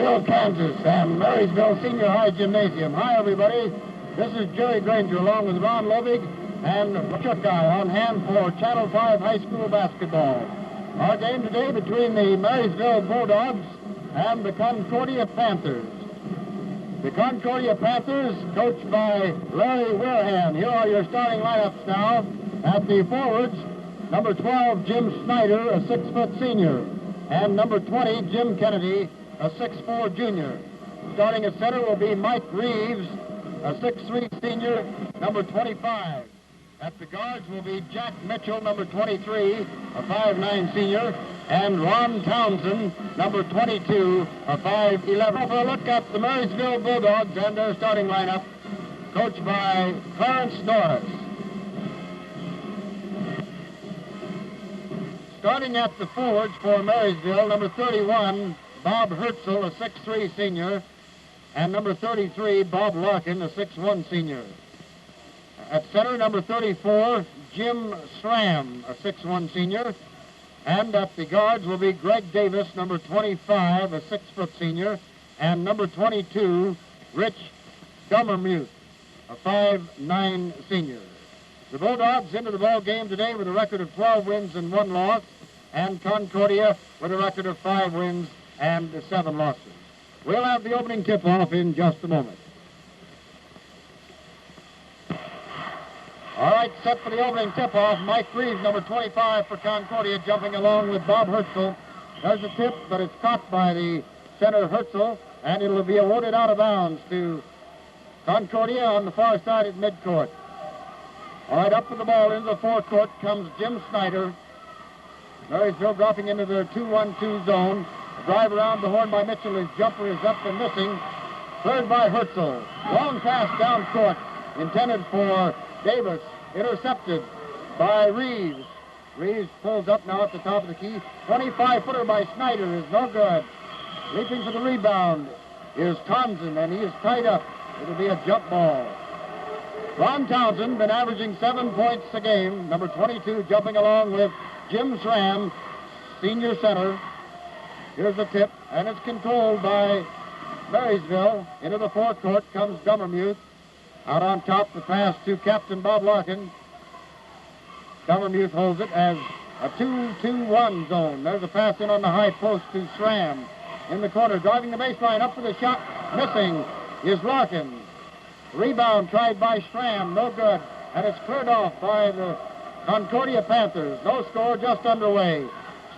Marysville, Kansas, and Marysville Senior High Gymnasium. Hi, everybody. This is Jerry Granger along with Ron Lovig and Chuck Guy on hand for Channel 5 High School basketball. Our game today between the Marysville Bulldogs and the Concordia Panthers. The Concordia Panthers, coached by Larry Weirhan. Here are your starting lineups now. At the forwards, number 12, Jim Snyder, a 6-foot senior, and number 20, Jim Kennedy, a 6'4" junior. Starting at center will be Mike Reeves, a 6'3" senior, number 25. At the guards will be Jack Mitchell, number 23, a 5'9" senior, and Ron Townsend, number 22, a 5'11". For a look at the Marysville Bulldogs and their starting lineup, coached by Clarence Norris. Starting at the forwards for Marysville, number 31, Bob Herzl, a 6'3" senior, and number 33, Bob Larkin, a 6'1" senior. At center, number 34, Jim Schramm, a 6'1" senior. And at the guards will be Greg Davis, number 25, a 6-foot senior, and number 22, Rich Dummermuth, a 5'9" senior. The Bulldogs into the ball game today with a record of 12 wins and 1 loss, and Concordia with a record of 5 wins and 7 losses. We'll have the opening tip-off in just a moment. All right, set for the opening tip-off. Mike Reeves, number 25 for Concordia, jumping along with Bob Herzl. There's a tip, but it's caught by the center Herzl, and it'll be awarded out of bounds to Concordia on the far side at midcourt. All right, up with the ball into the forecourt comes Jim Snyder. Marysville dropping into their 2-1-2 zone. Drive around the horn by Mitchell. His jumper is up and missing. Cleared by Herzl. Long pass down court, intended for Davis, intercepted by Reeves. Reeves pulls up now at the top of the key. 25-footer by Snyder is no good. Leaping for the rebound is Townsend, and he is tied up. It'll be a jump ball. Ron Townsend been averaging 7 points a game. Number 22 jumping along with Jim Schramm, senior center. Here's the tip, and it's controlled by Marysville. Into the forecourt comes Dummermuth. Out on top, the pass to Captain Bob Larkin. Dummermuth holds it as a 2-2-1 zone. There's a pass in on the high post to Schramm. In the corner, driving the baseline, up for the shot. Missing is Larkin. Rebound tried by Schramm, no good. And it's cleared off by the Concordia Panthers. No score, just underway.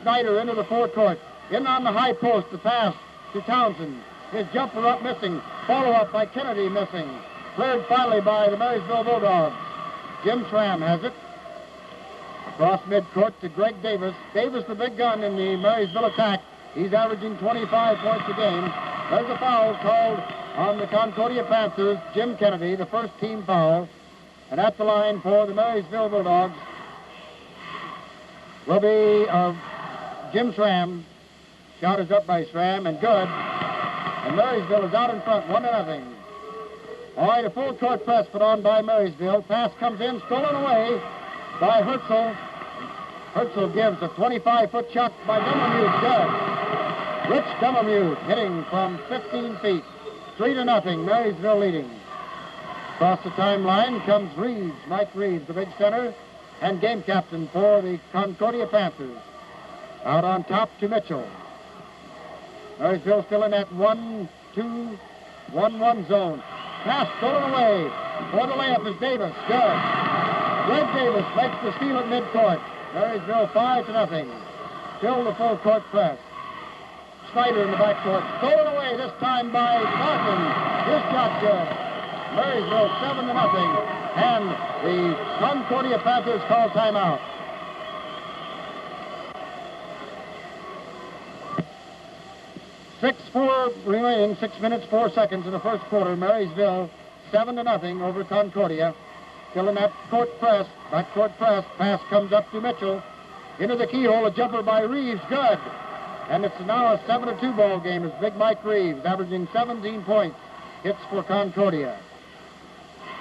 Snyder into the forecourt. In on the high post, the pass to Townsend. His jumper up missing. Follow-up by Kennedy missing. Cleared finally by the Marysville Bulldogs. Jim Schramm has it. Across midcourt to Greg Davis. Davis, the big gun in the Marysville attack. He's averaging 25 points a game. There's a foul called on the Concordia Panthers. Jim Kennedy, the first team foul. And at the line for the Marysville Bulldogs will be Jim Schramm. Shot is up by Schramm and good. And Marysville is out in front, 1-0. All right, a full court press put on by Marysville. Pass comes in, stolen away by Herzl. Herzl gives a 25-foot shot by Dummermuth. Good. Rich Dummermuth hitting from 15 feet. 3-0, Marysville leading. Across the timeline comes Reeves, Mike Reeves, the big center, and game captain for the Concordia Panthers. Out on top to Mitchell. Marysville still in that 1-2-1-1 zone. Pass stolen away. For the layup is Davis. Good. Greg Davis makes the steal at midcourt. Marysville 5-0. Still the full court press. Snyder in the backcourt. Stolen away this time by Larkin. His shot good. Marysville 7-0. And the Concordia Panthers call timeout. 6-4 remaining, 6 minutes, 4 seconds in the first quarter. Marysville 7-0 over Concordia. Still in that court press, backcourt press. Pass comes up to Mitchell. Into the keyhole, a jumper by Reeves, good. And it's now a 7-2 ball game as Big Mike Reeves, averaging 17 points, hits for Concordia.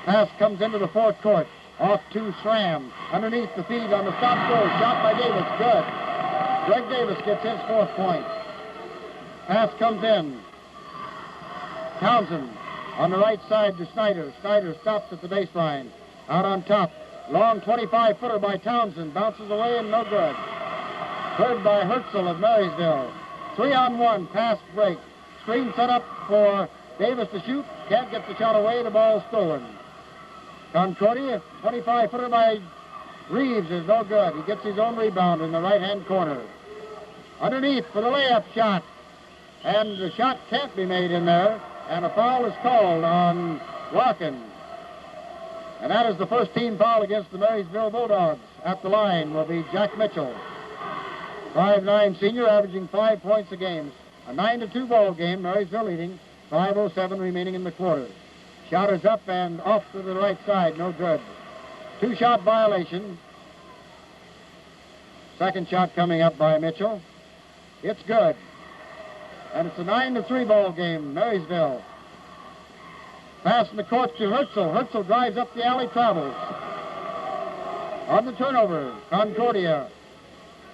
Pass comes into the fourth court, off to Schramm. Underneath the feed on the stop goal, shot by Davis, good. Greg Davis gets his 4th point. Pass comes in Townsend on the right side to Snyder. Snyder stops at the baseline. Out on top. Long 25-footer by Townsend. Bounces away and no good. Cleared by Herzl of Marysville. 3-on-1. Pass break. Screen set up for Davis to shoot. Can't get the shot away. The ball stolen. Concordia, 25-footer by Reeves is no good. He gets his own rebound in the right-hand corner. Underneath for the layup shot. And the shot can't be made in there. And a foul is called on Larkin. And that is the first team foul against the Marysville Bulldogs. At the line will be Jack Mitchell. 5'9" senior, averaging 5 points a game. A 9-2 ball game, Marysville leading. 5:07 remaining in the quarter. Shot is up and off to the right side, no good. 2-shot violation. Second shot coming up by Mitchell. It's good. And it's a 9-3 ball game, Marysville. Pass in the court to Herzl. Herzl drives up the alley, travels. On the turnover, Concordia.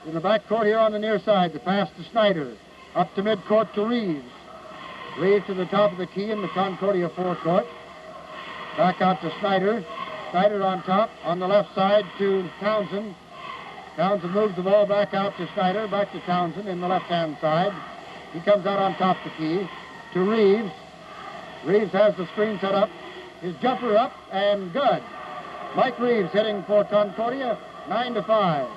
In the back court here on the near side, the pass to Snyder. Up to midcourt to Reeves. Reeves to the top of the key in the Concordia forecourt. Back out to Snyder. Snyder on top, on the left side to Townsend. Townsend moves the ball back out to Snyder, back to Townsend in the left-hand side. He comes out on top of the key to Reeves. Reeves has the screen set up. His jumper up and good. Mike Reeves hitting for Concordia, 9-5.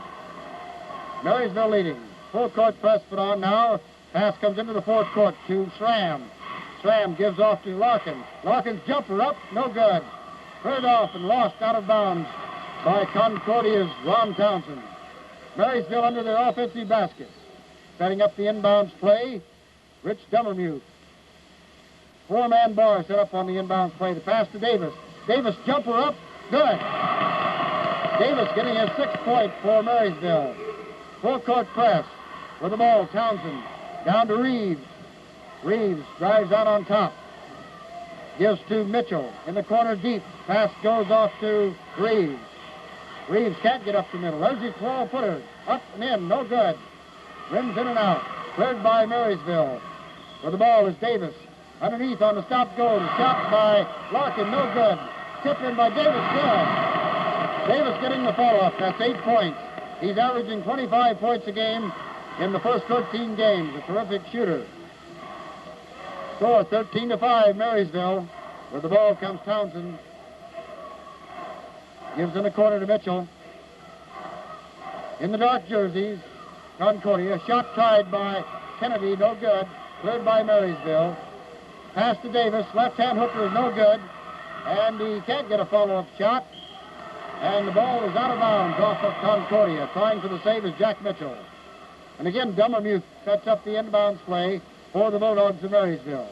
Marysville leading. Full court press put on now. Pass comes into the fourth court to Schramm. Schramm gives off to Larkin. Larkin's jumper up, no good. Cleared off and lost out of bounds by Concordia's Ron Townsend. Marysville under their offensive basket. Setting up the inbounds play, Rich Dummermuth. 4-man bar set up on the inbounds play. The pass to Davis. Davis jumper up, good. Davis getting his 6th point for Marysville. Full court press with the ball, Townsend. Down to Reeves. Reeves drives out on top. Gives to Mitchell in the corner deep. Pass goes off to Reeves. Reeves can't get up the middle. There's his 12-footer. Up and in, no good. Rims in and out. Cleared by Marysville. Where the ball is Davis. Underneath on the stop goal. Shot by Larkin, no good. Tipped in by Davis, good. Davis getting the follow-up. That's 8 points. He's averaging 25 points a game in the first 13 games. A terrific shooter. Score 13-5, Marysville. Where the ball comes Townsend. Gives in the corner to Mitchell. In the dark jerseys, Concordia. Shot tried by Kennedy, no good. Cleared by Marysville. Pass to Davis. Left-hand hooker is no good. And he can't get a follow-up shot. And the ball is out of bounds off of Concordia. Trying for the save is Jack Mitchell. And again, Dummermuth sets up the inbounds play for the Bulldogs of Marysville.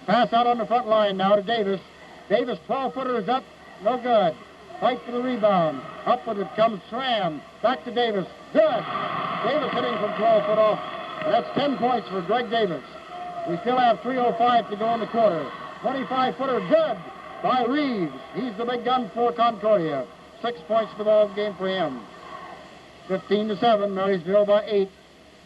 Pass out on the front line now to Davis. Davis, 12-footer is up, no good. Fight for the rebound. Up with it comes Schramm. Back to Davis. Good. Davis hitting from 12 foot off. And that's 10 points for Greg Davis. We still have 3:05 to go in the quarter. 25-footer good by Reeves. He's the big gun for Concordia. 6 points for the ball game for him. 15-7, Marysville by 8.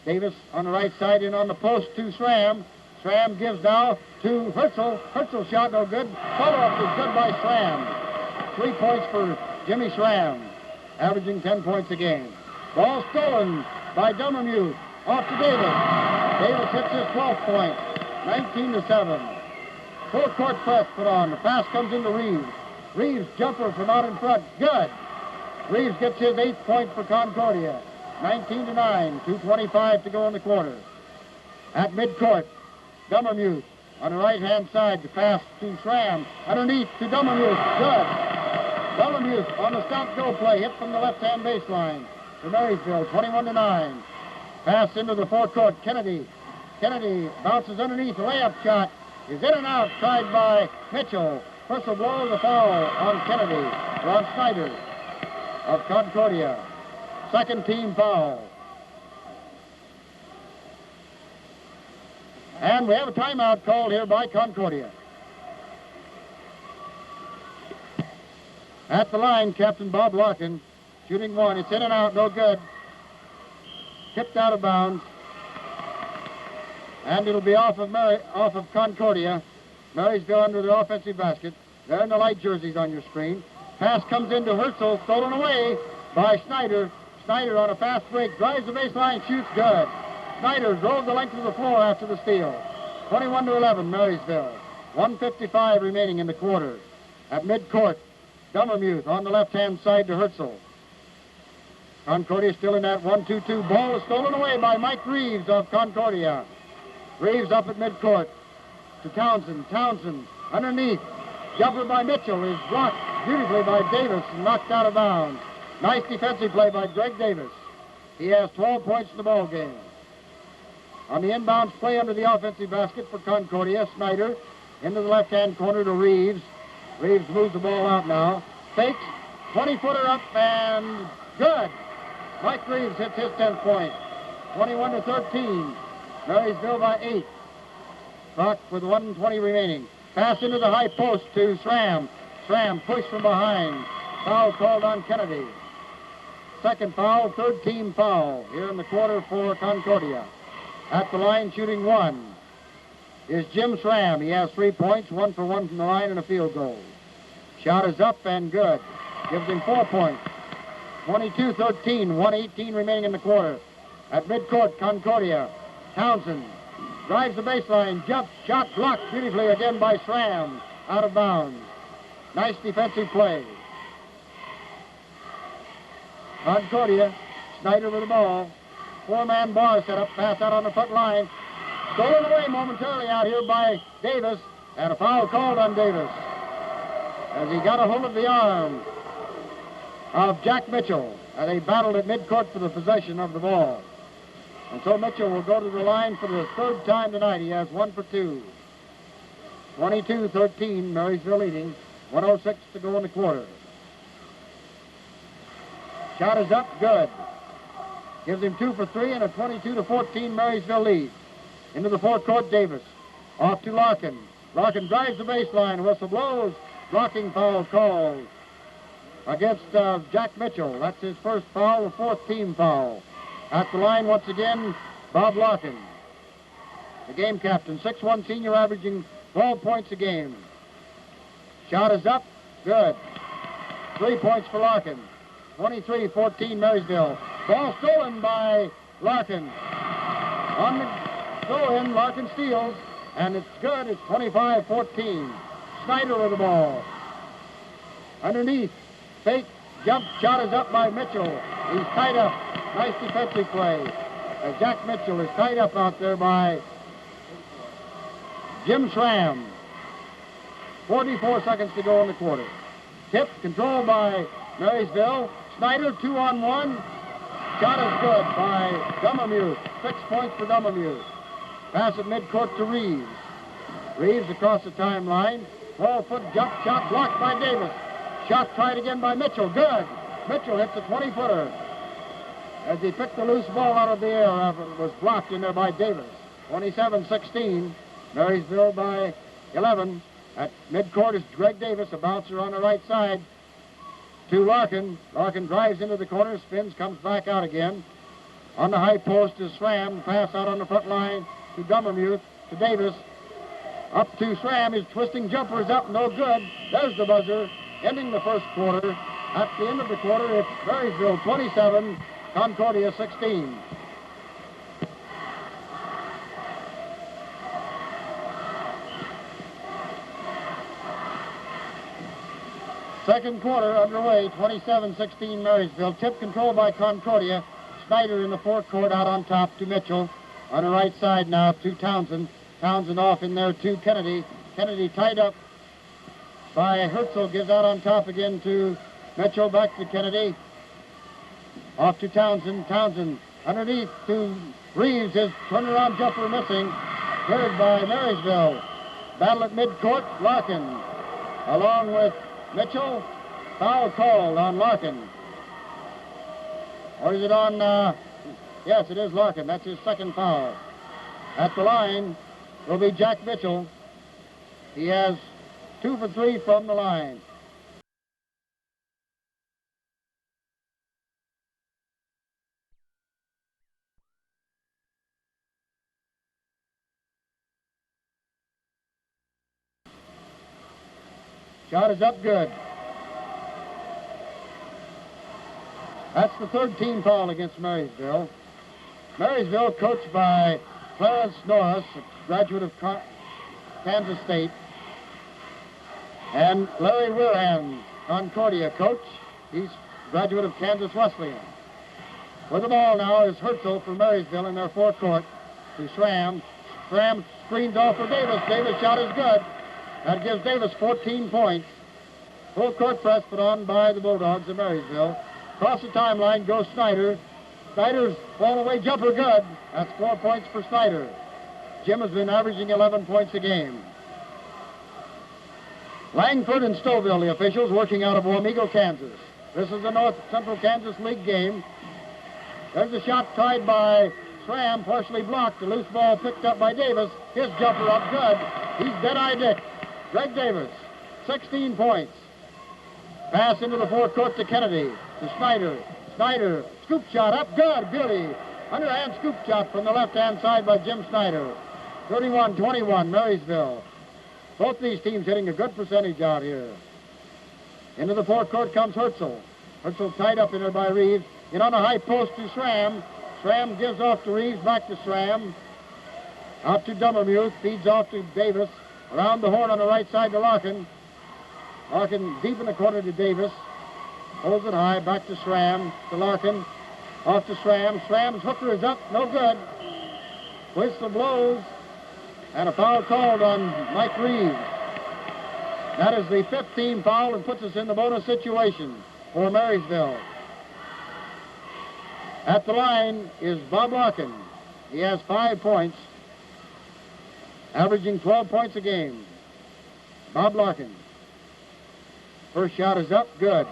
Davis on the right side in on the post to Schramm. Schramm gives now to Herzl. Herzl shot no good. Follow-up is good by Schramm. 3 points for Jimmy Schramm, averaging 10 points a game. Ball stolen by Dummermuth. Off to Davis. Davis hits his 12th point. 19-7. Full court press put on. The pass comes into Reeves. Reeves jumper from out in front. Good. Reeves gets his 8th point for Concordia. 19-9. 2:25 to go in the quarter. At midcourt, Dummermuth on the right-hand side. The pass to Schramm. Underneath to Dummermuth. Good. Dummermuth on the stop-go play. Hit from the left-hand baseline for Marysville. 21-9. Pass into the forecourt. Kennedy. Kennedy bounces underneath. The layup shot is in and out. Tried by Mitchell. Herzl blows a foul on Kennedy. Ron Snyder of Concordia. Second team foul. And we have a timeout called here by Concordia. At the line, Captain Bob Larkin, shooting one. It's in and out, no good. Tipped out of bounds. And it'll be off of Concordia. Marysville under the offensive basket. They're in the light jerseys on your screen. Pass comes into Herzl, stolen away by Snyder. Snyder on a fast break, drives the baseline, shoots good. Snyder drove the length of the floor after the steal. 21-11, Marysville. 1:55 remaining in the quarter. At midcourt, Dummermuth on the left-hand side to Herzl. Concordia still in that 1-2-2. Ball is stolen away by Mike Reeves of Concordia. Reeves up at midcourt to Townsend. Townsend underneath. Jumper by Mitchell is blocked beautifully by Davis and knocked out of bounds. Nice defensive play by Greg Davis. He has 12 points in the ball game. On the inbounds play under the offensive basket for Concordia, Snyder into the left-hand corner to Reeves. Reeves moves the ball out now. Fakes, 20-footer up and good. Mike Reeves hits his 10th point. 21-13. Marysville by 8. Clock with 1:20 remaining. Pass into the high post to Schramm. Schramm pushed from behind. Foul called on Kennedy. Second foul, third team foul here in the quarter for Concordia. At the line shooting one is Jim Schramm. He has 3 points, 1 for 1 from the line and a field goal. Shot is up and good. Gives him 4 points. 22-13, 1:18 remaining in the quarter. At midcourt, Concordia. Townsend drives the baseline, jumps, shot blocked beautifully again by Schramm. Out of bounds. Nice defensive play. Concordia, Snyder with the ball. Four-man bar set up, pass out on the front line. Stolen away momentarily out here by Davis, and a foul called on Davis as he got a hold of the arm of Jack Mitchell, and they battled at midcourt for the possession of the ball. And so Mitchell will go to the line for the third time tonight. He has 1 for 2. 22-13, Marysville leading. 1:06 to go in the quarter. Shot is up, good. Gives him 2 for 3 and a 22-14 Marysville lead. Into the forecourt, Davis. Off to Larkin. Larkin drives the baseline. Whistle blows. Blocking foul called against Jack Mitchell. That's his first foul, the fourth team foul. At the line once again, Bob Larkin, the game captain, 6'1" senior, averaging 12 points a game. Shot is up, good. 3 points for Larkin. 23-14 Marysville. Ball stolen by Larkin. On the throw-in, Larkin steals, and it's good. It's 25-14. Snyder with the ball. Underneath, fake, jump, shot is up by Mitchell. He's tied up. Nice defensive play. Jack Mitchell is tied up out there by Jim Schramm. 44 seconds to go in the quarter. Tip controlled by Marysville. Snyder 2-on-1. Shot is good by Dummermuth. 6 points for Dummermuth. Pass at midcourt to Reeves. Reeves across the timeline. 12-foot jump shot blocked by Davis. Shot tried again by Mitchell. Good. Mitchell hits a 20-footer. As he picked the loose ball out of the air after it was blocked in there by Davis. 27-16. Marysville by 11. At midcourt is Greg Davis, a bouncer on the right side to Larkin. Larkin drives into the corner, spins, comes back out again. On the high post is Schramm. Pass out on the front line to Dummermuth, to Davis. Up to Schramm. His twisting jumper is up, no good. There's the buzzer, ending the first quarter. At the end of the quarter, it's Marysville 27, Concordia 16. Second quarter underway, 27-16 Marysville. Tip controlled by Concordia. Snyder in the forecourt out on top to Mitchell. On the right side now to Townsend. Townsend off in there to Kennedy. Kennedy tied up by Herzl. Gives out on top again to Mitchell. Back to Kennedy. Off to Townsend. Townsend underneath to Reeves. His turnaround jumper missing. Cleared by Marysville. Battle at midcourt. Larkin along with Mitchell. Foul called on Larkin. Or is it on, yes, it is Larkin. That's his second foul. At the line will be Jack Mitchell. He has 2 for 3 from the line. Shot is up, good. That's the third team foul against Marysville. Marysville, coached by Clarence Norris, a graduate of Kansas State, and Larry Weirham, Concordia coach. He's a graduate of Kansas Wesleyan. With the ball now is Herzl for Marysville in their forecourt to Schramm. Schramm screens off for Davis. Davis' shot is good. That gives Davis 14 points. Full court press put on by the Bulldogs of Marysville. Across the timeline goes Snyder. Snyder's fall away jumper good. That's 4 points for Snyder. Jim has been averaging 11 points a game. Langford and Stouffville, the officials, working out of Wamego, Kansas. This is the North Central Kansas League game. There's a shot tried by Schramm, partially blocked. The loose ball picked up by Davis. His jumper up good. He's dead-eye Dick. Greg Davis, 16 points. Pass into the forecourt to Kennedy, to Snyder. Snyder, scoop shot up good, beauty. Underhand scoop shot from the left-hand side by Jim Snyder. 31-21, Marysville. Both these teams hitting a good percentage out here. Into the forecourt comes Herzl. Herzl tied up in there by Reeves. In on a high post to Schramm. Schramm gives off to Reeves, back to Schramm. Out to Dummermuth, feeds off to Davis. Around the horn on the right side to Larkin. Larkin deep in the corner to Davis. Holds it high, back to Schramm, to Larkin. Off to Schramm. Schramm's hooker is up, no good. Whistle blows. And a foul called on Mike Reeves. That is the 5th team foul and puts us in the bonus situation for Marysville. At the line is Bob Larkin. He has 5 points, averaging 12 points a game. Bob Larkin. First shot is up, good.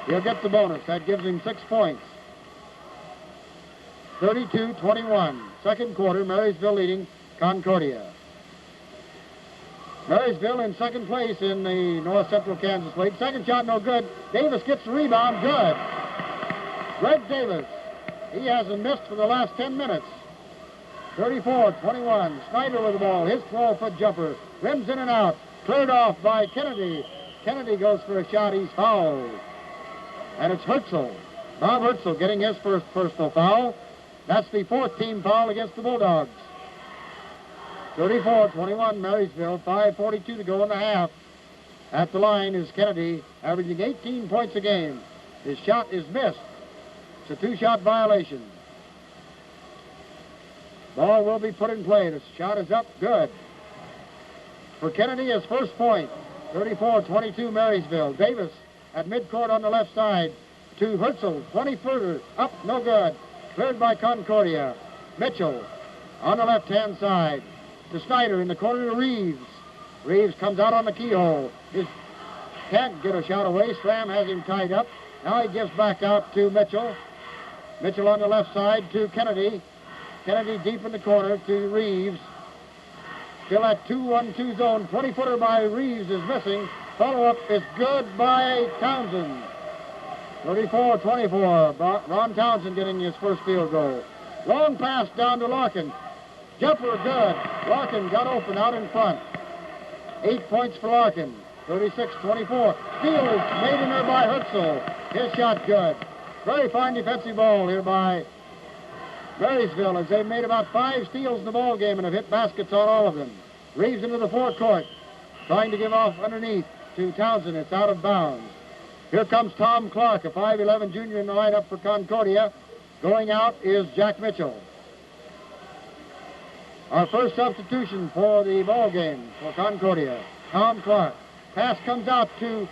He'll get the bonus. That gives him 6 points. 32-21. Second quarter, Marysville leading Concordia. Marysville in second place in the North Central Kansas League. Second shot, no good. Davis gets the rebound, good. Greg Davis. He hasn't missed for the last 10 minutes. 34-21. Snyder with the ball. His 12-foot jumper. Rims in and out. Cleared off by Kennedy. Kennedy goes for a shot. He's fouled. And it's Herzl. Bob Herzl getting his first personal foul. That's the 4th team foul against the Bulldogs. 34-21, Marysville. 5:42 to go in the half. At the line is Kennedy, averaging 18 points a game. His shot is missed. It's a 2-shot violation. Ball will be put in play. The shot is up, good. For Kennedy, his first point. 34-22, Marysville. Davis at midcourt on the left side to Herzl. 20 further, up, no good. Cleared by Concordia. Mitchell on the left-hand side to Snyder in the corner to Reeves. Reeves comes out on the keyhole. Can't get a shot away. Schramm has him tied up. Now he gives back out to Mitchell. Mitchell on the left side to Kennedy. Kennedy deep in the corner to Reeves. Still at 2-1-2 zone. 20-footer by Reeves is missing. Follow-up is good by Townsend. 34-24. Ron Townsend getting his first field goal. Long pass down to Larkin. Jumper good. Larkin got open out in front. 8 points for Larkin. 36-24. Steal is made in there by Herzl. His shot good. Very fine defensive ball here by Marysville as they've made about 5 steals in the ball game and have hit baskets on all of them. Reeves into the forecourt, trying to give off underneath to Townsend. It's out of bounds. Here comes Tom Clark, a 5'11 junior in the lineup for Concordia. Going out is Jack Mitchell. Our first substitution for the ball game for Concordia, Tom Clark. Pass comes out to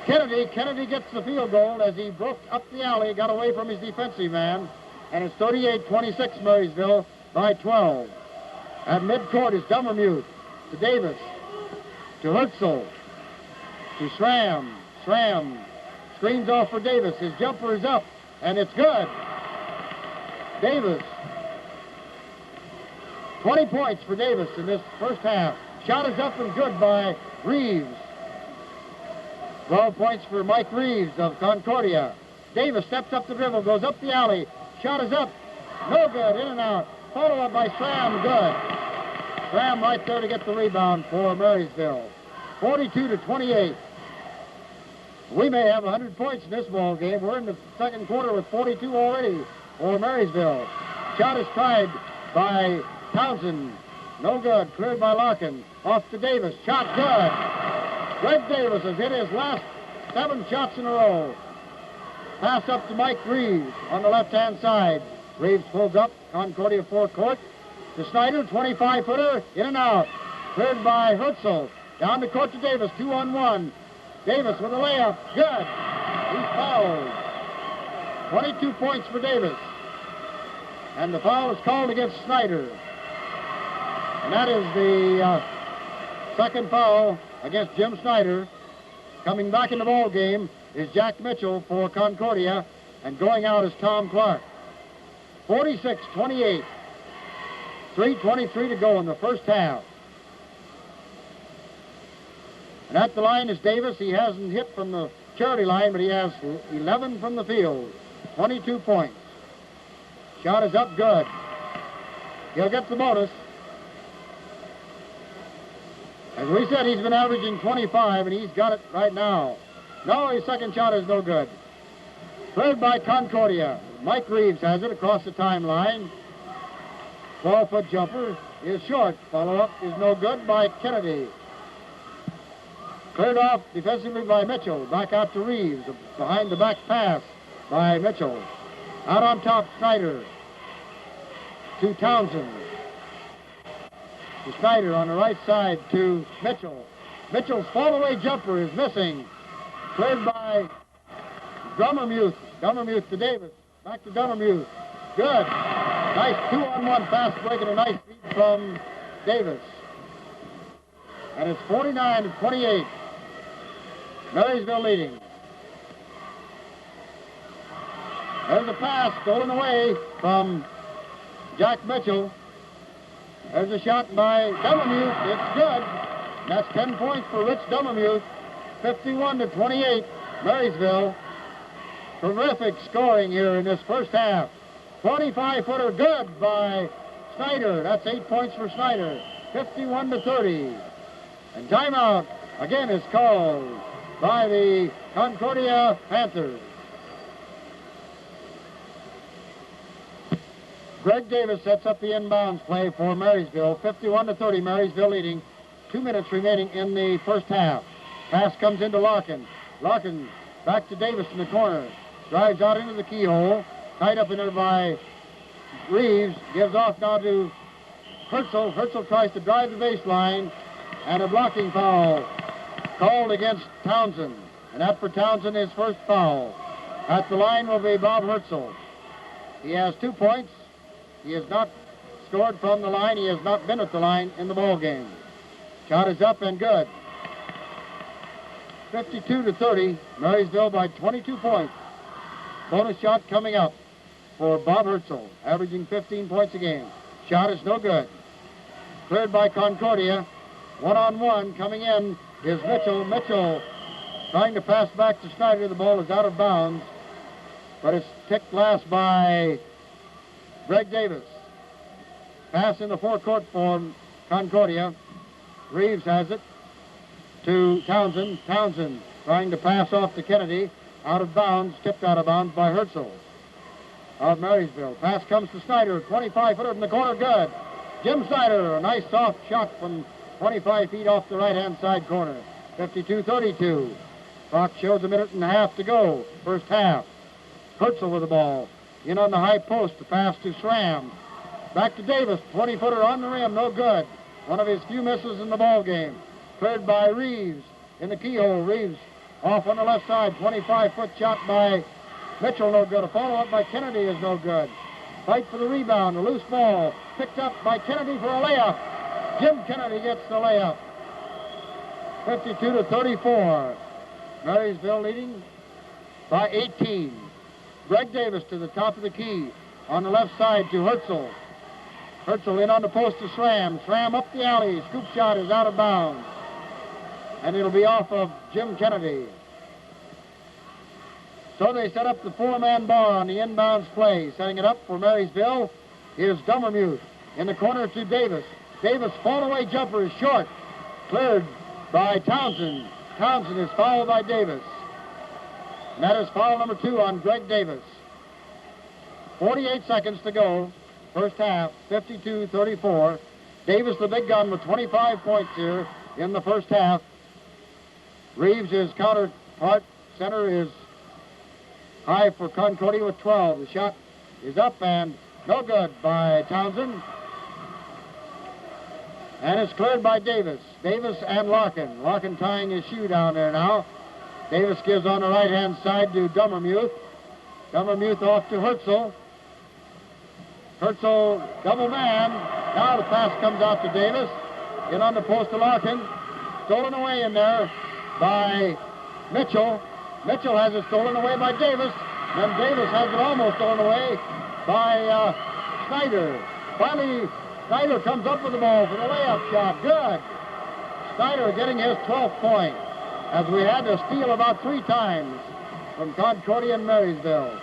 Kennedy. Kennedy gets the field goal as he broke up the alley, got away from his defensive man. And it's 38-26 Marysville by 12. At midcourt is Dummermuth to Davis, to Herzl, to Schramm. Schramm screens off for Davis. His jumper is up, and it's good. Davis. 20 points for Davis in this first half. Shot is up and good by Reeves. 12 points for Mike Reeves of Concordia. Davis steps up the dribble, goes up the alley. Shot is up. No good. In and out. Follow up by Schramm. Good. Schramm right there to get the rebound for Marysville. 42-28. We may have 100 points in this ball game. We're in the second quarter with 42 already for Marysville. Shot is tried by Townsend. No good. Cleared by Larkin. Off to Davis. Shot good. Greg Davis has hit his last 7 shots in a row. Pass up to Mike Reeves on the left-hand side. Reeves pulls up. Concordia forecourt. To Snyder, 25-footer. In and out. Cleared by Herzl. Down the court to Davis. 2-on-1. Davis with a layup. Good. He's fouled. 22 points for Davis. And the foul is called against Snyder. And that is the second foul against Jim Snyder. Coming back in the ball game is Jack Mitchell for Concordia, and going out is Tom Clark. 46-28. 3:23 to go in the first half. And at the line is Davis. He hasn't hit from the charity line, but he has 11 from the field. 22 points. Shot is up good. He'll get the bonus. As we said, he's been averaging 25, and he's got it right now. No, his second shot is no good. Cleared by Concordia. Mike Reeves has it across the timeline. 12-foot jumper is short. Follow-up is no good by Kennedy. Cleared off defensively by Mitchell. Back out to Reeves. Behind the back pass by Mitchell. Out on top, Snyder. To Townsend. To Snyder on the right side to Mitchell. Mitchell's fall-away jumper is missing. Cleared by Dummermuth. Dummermuth to Davis. Back to Dummermuth. Good. Nice 2-on-1 fast break and a nice feed from Davis. And it's 49-28. Marysville leading. There's a pass stolen away from Jack Mitchell. There's a shot by Dummermuth. It's good. That's 10 points for Rich Dummermuth. 51-28, Marysville. Terrific scoring here in this first half. 25-footer good by Snyder. That's 8 points for Snyder. 51-30. And timeout again is called by the Concordia Panthers. Greg Davis sets up the inbounds play for Marysville. 51-30, Marysville leading. 2 minutes remaining in the first half. Pass comes into Larkin. Larkin back to Davis in the corner. Drives out into the keyhole. Tied up in there by Reeves. Gives off now to Herzl. Herzl tries to drive the baseline. And a blocking foul called against Townsend. And that for Townsend, his first foul. At the line will be Bob Herzl. He has 2 points. He has not scored from the line. He has not been at the line in the ball game. Shot is up and good. 52-30, Marysville by 22 points. Bonus shot coming up for Bob Herzl, averaging 15 points a game. Shot is no good. Cleared by Concordia. 1-on-1 coming in is Mitchell. Mitchell trying to pass back to Snyder. The ball is out of bounds, but it's ticked last by Greg Davis. Pass in the forecourt for Concordia. Reeves has it to Townsend. Townsend trying to pass off to Kennedy. Out of bounds, tipped out of bounds by Herzl of Marysville. Pass comes to Snyder. 25-footer in the corner, good. Jim Snyder, a nice soft shot from 25 feet off the right-hand side corner. 52-32. Clock shows 1.5 minutes to go. First half. Herzl with the ball. In on the high post, the pass to Schramm. Back to Davis. 20-footer on the rim, no good. One of his few misses in the ball game. Cleared by Reeves in the keyhole. Reeves off on the left side. 25-foot shot by Mitchell, no good. A follow-up by Kennedy is no good. Fight for the rebound. A loose ball picked up by Kennedy for a layup. Jim Kennedy gets the layup. 52-34. Marysville leading by 18. Greg Davis to the top of the key. On the left side to Herzl. Herzl in on the post to Schramm. Schramm up the alley. Scoop shot is out of bounds. And it'll be off of Jim Kennedy. So they set up the 4-man bar on the inbounds play. Setting it up for Marysville is Dummermuth. In the corner to Davis. Davis fall-away jumper is short. Cleared by Townsend. Townsend is fouled by Davis. And that is foul number 2 on Greg Davis. 48 seconds to go. First half, 52-34. Davis, the big gun, with 25 points here in the first half. Reeves, his counterpart, center, is high for Concordia with 12. The shot is up and no good by Townsend. And it's cleared by Davis. Davis and Larkin. Larkin tying his shoe down there now. Davis gives on the right-hand side to Dummermuth. Dummermuth off to Herzl. Herzl double man. Now the pass comes out to Davis. In on the post to Larkin. Stolen away in there by Mitchell. Mitchell has it stolen away by Davis. Then Davis has it almost stolen away by Snyder. Finally, Snyder comes up with the ball for the layup shot. Good. Snyder getting his 12th point, as we had to steal about 3 times from Concordia and Marysville.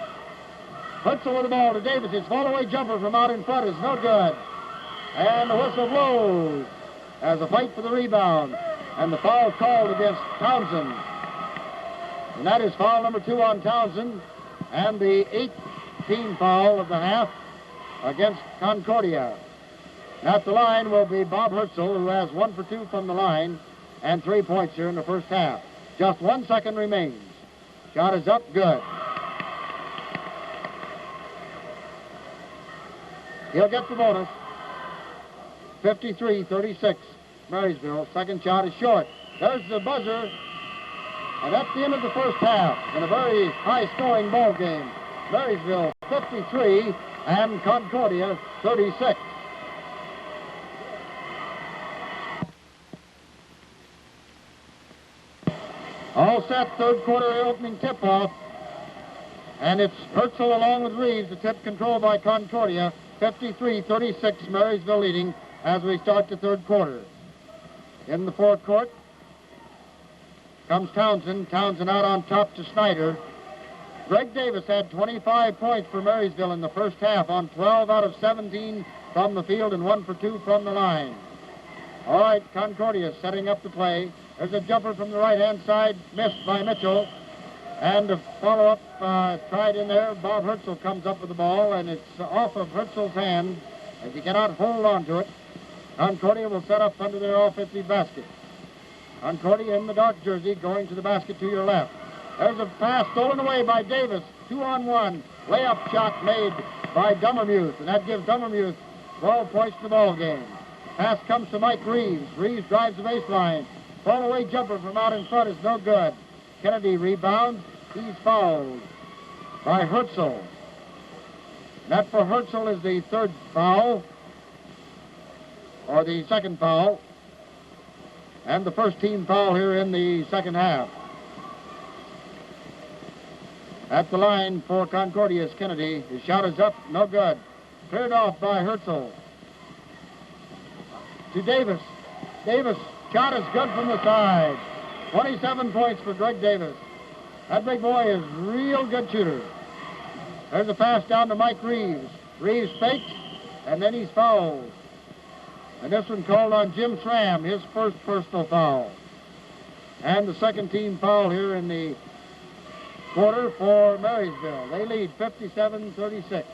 Herzl with the ball to Davis. His fall-away jumper from out in front is no good. And the whistle blows as a fight for the rebound. And the foul called against Townsend. And that is foul number 2 on Townsend. And the 18th foul of the half against Concordia. At the line will be Bob Herzl, who has 1 for 2 from the line and 3 points here in the first half. Just 1 second remains. Shot is up, good. He'll get the bonus. 53-36, Marysville. Second shot is short. There's the buzzer. And that's the end of the first half in a very high-scoring ball game. Marysville 53 and Concordia 36. All set, third quarter opening tip-off. And it's Herzl along with Reeves, the tip controlled by Concordia. 53-36, Marysville leading as we start the third quarter. In the fourth court comes Townsend. Townsend out on top to Snyder. Greg Davis had 25 points for Marysville in the first half on 12 out of 17 from the field and 1 for 2 from the line. All right, Concordia setting up the play. There's a jumper from the right-hand side, missed by Mitchell. And a follow-up tried in there. Bob Herzl comes up with the ball, and it's off of Herzl's hand as he cannot hold on to it. Concordia will set up under their offensive basket. Concordia in the dark jersey going to the basket to your left. There's a pass stolen away by Davis. 2-on-1. Layup shot made by Dummermuth, and that gives Dummermuth 12 points to the ball game. Pass comes to Mike Reeves. Reeves drives the baseline. Fall-away jumper from out in front is no good. Kennedy rebounds. He's fouled by Herzl. That for Herzl is the third foul, or the second foul, and the first team foul here in the second half. At the line for Concordia is Kennedy. His shot is up, no good. Cleared off by Herzl. To Davis. Davis, shot is good from the side. 27 points for Greg Davis. That big boy is a real good shooter. There's a pass down to Mike Reeves. Reeves fakes, and then he's fouled. And this one called on Jim Schramm, his first personal foul. And the second team foul here in the quarter for Marysville. They lead 57-36.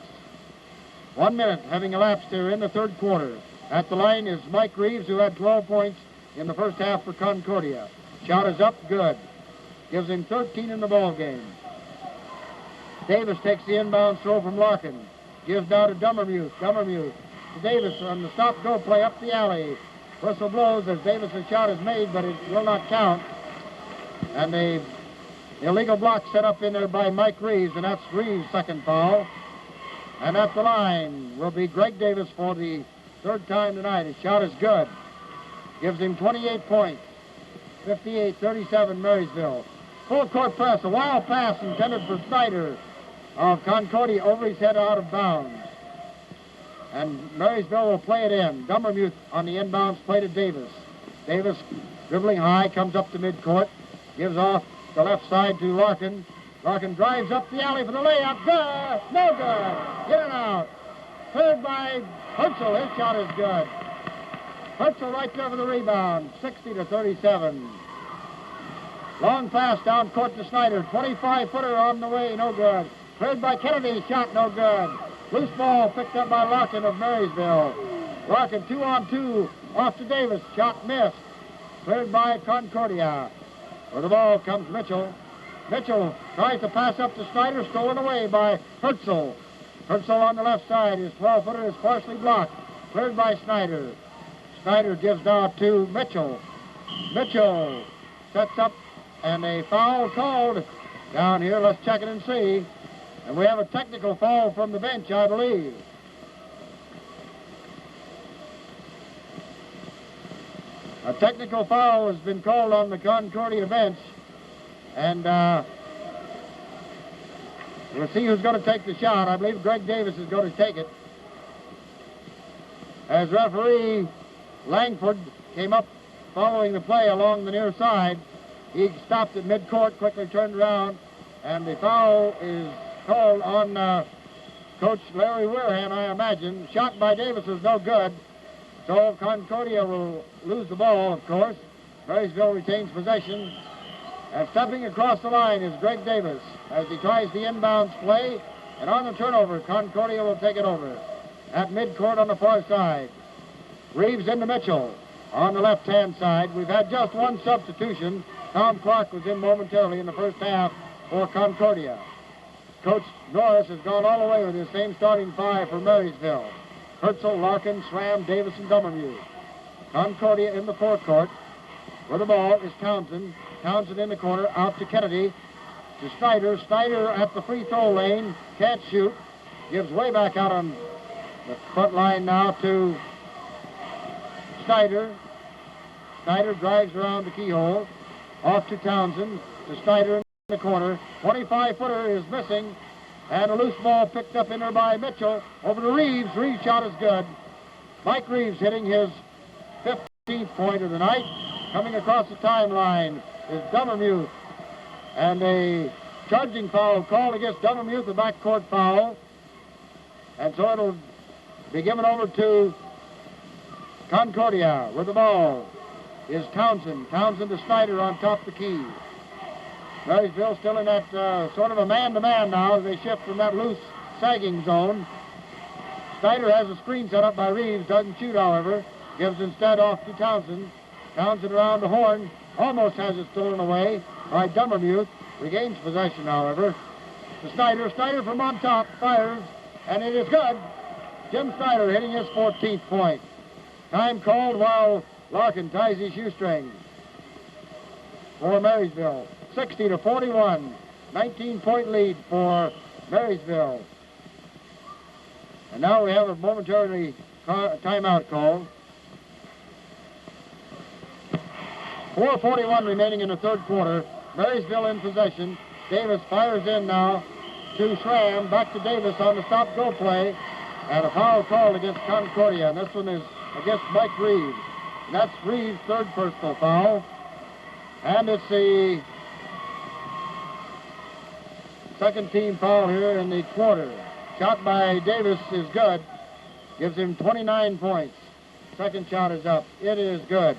1 minute having elapsed here in the third quarter. At the line is Mike Reeves, who had 12 points in the first half for Concordia. Shot is up, good. Gives him 13 in the ball game. Davis takes the inbound throw from Larkin. Gives now to Dummermuth. Dummermuth to Davis on the stop-go play up the alley. Whistle blows as Davis' shot is made, but it will not count. And the illegal block set up in there by Mike Reeves, and that's Reeves' second foul. And at the line will be Greg Davis for the third time tonight. His shot is good. Gives him 28 points. 58-37 Marysville. Full court press, a wild pass intended for Snyder of Concordia over his head out of bounds. And Marysville will play it in. Dummermuth on the inbounds play to Davis. Davis dribbling high, comes up to midcourt, gives off the left side to Larkin. Larkin drives up the alley for the layup. Good! No good! In and out. Cleared by Herzl. His shot is good. Hurtsel right there for the rebound, 60-37. Long pass down court to Snyder. 25-footer on the way, no good. Cleared by Kennedy, shot no good. Loose ball picked up by Larkin of Marysville. Larkin 2-on-2 off to Davis, shot missed. Cleared by Concordia. Where the ball comes Mitchell. Mitchell tries to pass up to Snyder, stolen away by Hurtsel. Hurtsel on the left side. His 12-footer is partially blocked. Cleared by Snyder. Snyder gives now to Mitchell. Mitchell sets up, and a foul called down here. Let's check it and see. And we have a technical foul from the bench, I believe. A technical foul has been called on the Concordia bench. And we'll see who's going to take the shot. I believe Greg Davis is going to take it. As referee Langford came up following the play along the near side, he stopped at midcourt, quickly turned around, and the foul is called on Coach Larry Weirhan, I imagine. Shot by Davis is no good, so Concordia will lose the ball, of course. Marysville retains possession. And stepping across the line is Greg Davis as he tries the inbounds play, and on the turnover, Concordia will take it over. At midcourt on the far side, Reeves into Mitchell. On the left-hand side, we've had just one substitution. Tom Clark was in momentarily in the first half for Concordia. Coach Norris has gone all the way with his same starting five for Marysville. Hurtsel, Larkin, Schramm, Davis, and Dummermuth. Concordia in the forecourt. Where the ball is Townsend. Townsend in the corner, out to Kennedy. To Snyder. Snyder at the free throw lane. Can't shoot. Gives way back out on the front line now to Snyder. Snyder drives around the keyhole. Off to Townsend. To Snyder in the corner. 25-footer is missing. And a loose ball picked up in there by Mitchell. Over to Reeves. Reeves' shot is good. Mike Reeves hitting his 15th point of the night. Coming across the timeline is Dummermuth. And a charging foul called against Dummermuth, a backcourt foul. And so it'll be given over to Concordia with the ball is Townsend. Townsend to Snyder on top of the key. Marysville still in that sort of a man-to-man now as they shift from that loose sagging zone. Snyder has a screen set up by Reeves, doesn't shoot, however. Gives instead off to Townsend. Townsend around the horn, almost has it stolen away by Dummermuth. Regains possession, however. To Snyder. Snyder from on top, fires, and it is good. Jim Snyder hitting his 14th point. Time called while Larkin ties his shoestrings for Marysville. 60-41. 19-point lead for Marysville. And now we have a momentary timeout call. 4:41 remaining in the third quarter. Marysville in possession. Davis fires in now to Schramm. Back to Davis on the stop-go play. And a foul called against Concordia. And this one is against Mike Reeves. And that's Reeves' third personal foul. And it's the second team foul here in the quarter. Shot by Davis is good. Gives him 29 points. Second shot is up. It is good.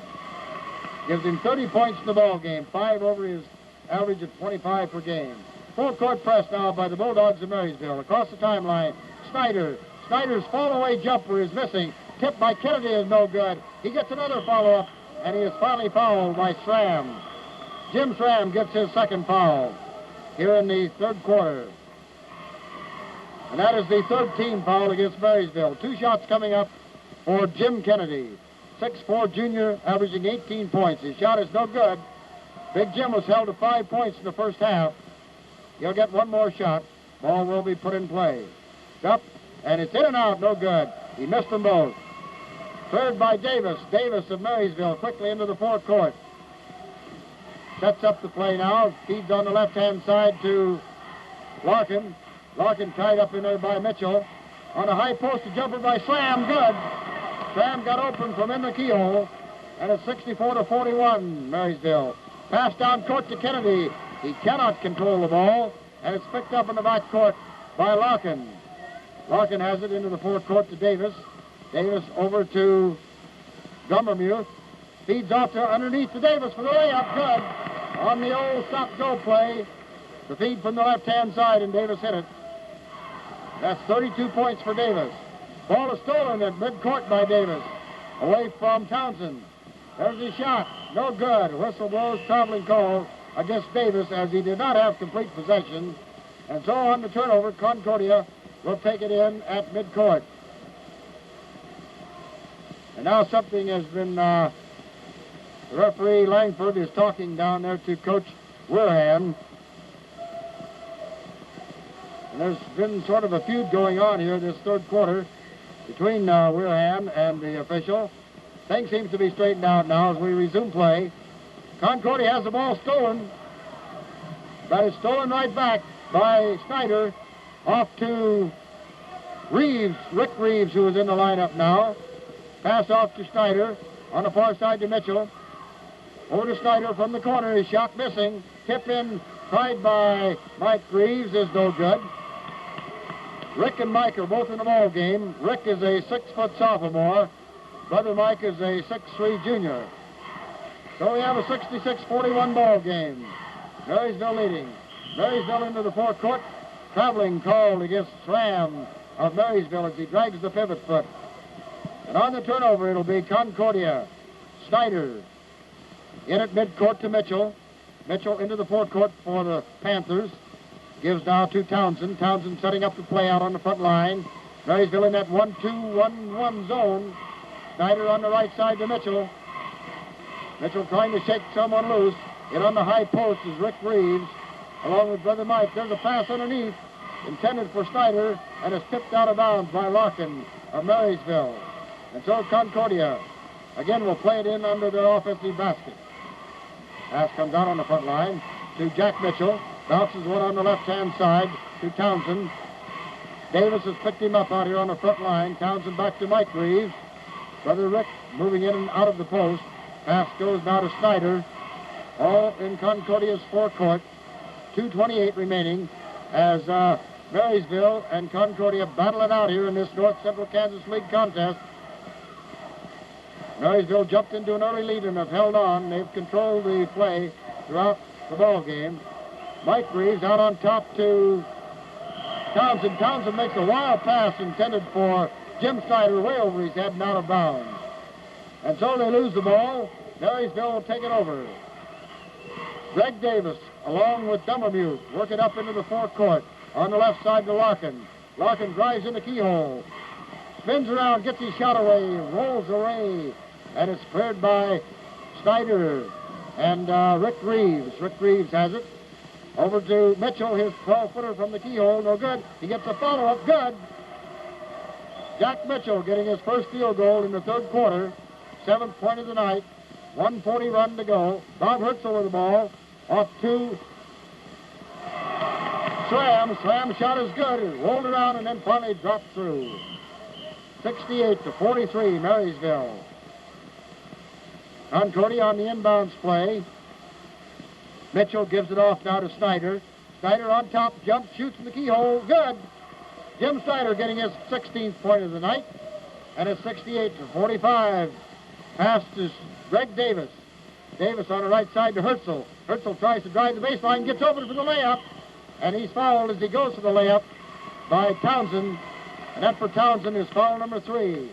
Gives him 30 points in the ball game. 5 over his average of 25 per game. Full court press now by the Bulldogs of Marysville. Across the timeline, Snyder. Snyder's fall-away jumper is missing. Tipped by Kennedy is no good. He gets another follow-up, and he is finally fouled by Schramm. Jim Schramm gets his second foul here in the third quarter. And that is the third team foul against Marysville. 2 shots coming up for Jim Kennedy. 6'4" junior, averaging 18 points. His shot is no good. Big Jim was held to 5 points in the first half. He'll get one more shot. Ball will be put in play. It's up, and it's in and out, no good. He missed them both. Cleared by Davis. Davis of Marysville quickly into the forecourt. Sets up the play now. Feeds on the left-hand side to Larkin. Larkin tied up in there by Mitchell. On a high post, a jumper by Schramm. Good. Schramm got open from in the keyhole. And it's 64-41, Marysville. Pass down court to Kennedy. He cannot control the ball. And it's picked up in the back court by Larkin. Larkin has it into the forecourt to Davis. Davis over to Drummermuth feeds off to underneath to Davis for the layup. Good. On the old stop-go play. The feed from the left-hand side, and Davis hit it. That's 32 points for Davis. Ball is stolen at midcourt by Davis. Away from Townsend. There's his shot. No good. Whistle blows, traveling call against Davis as he did not have complete possession. And so on the turnover, Concordia will take it in at midcourt. And now something has been, the referee Langford is talking down there to Coach Werhan. And there's been sort of a feud going on here this third quarter between Werhan and the official. Things seems to be straightened out now as we resume play. Concordia has the ball stolen, but it's stolen right back by Snyder off to Reeves, Rick Reeves, who is in the lineup now. Pass off to Snyder on the far side to Mitchell. Over to Snyder from the corner. His shot missing. Tip in tried by Mike Reeves is no good. Rick and Mike are both in the ball game. Rick is a 6-foot sophomore. Brother Mike is a 6'3" junior. So we have a 66-41 ball game. Marysville leading. Marysville into the forecourt. Traveling called against Slam of Marysville as he drags the pivot foot. And on the turnover, it'll be Concordia. Snyder in at midcourt to Mitchell. Mitchell into the forecourt for the Panthers. Gives now to Townsend. Townsend setting up the play out on the front line. Marysville in that 1-2-1-1 zone. Snyder on the right side to Mitchell. Mitchell trying to shake someone loose. In on the high post is Rick Reeves, along with Brother Mike. There's a pass underneath, intended for Snyder, and is tipped out of bounds by Larkin of Marysville. And so Concordia, again, will play it in under their offensive basket. Pass comes out on the front line to Jack Mitchell. Bounces one on the left-hand side to Townsend. Davis has picked him up out here on the front line. Townsend back to Mike Reeves. Brother Rick moving in and out of the post. Pass goes now to Snyder. All in Concordia's forecourt. 2:28 remaining as Marysville and Concordia battle it out here in this North Central Kansas League contest. Marysville jumped into an early lead and have held on. They've controlled the play throughout the ball game. Mike Reeves out on top to Townsend. Townsend makes a wild pass intended for Jim Snyder way over his head and out of bounds. And so they lose the ball. Marysville will take it over. Greg Davis, along with Dummermuth, work it up into the forecourt. On the left side to Larkin. Larkin drives in the keyhole. Spins around, gets his shot away, rolls away. And it's cleared by Snyder and Rick Reeves. Rick Reeves has it. Over to Mitchell, his 12-footer from the keyhole, no good. He gets a follow-up, good. Jack Mitchell getting his first field goal in the third quarter. 7th point of the night. 1:40 run to go. Bob Hertzel with the ball. Off to Slam. Slam shot is good. It rolled around and then finally dropped through. 68-43, Marysville. Concordia on the inbounds play. Mitchell gives it off now to Snyder. Snyder on top, jumps, shoots from the keyhole. Good. Jim Snyder getting his 16th point of the night. And it's 68-45. Pass to Greg Davis. Davis on the right side to Hertzel. Hertzel tries to drive the baseline, gets over for the layup. And he's fouled as he goes for the layup by Townsend. And that for Townsend is foul number 3.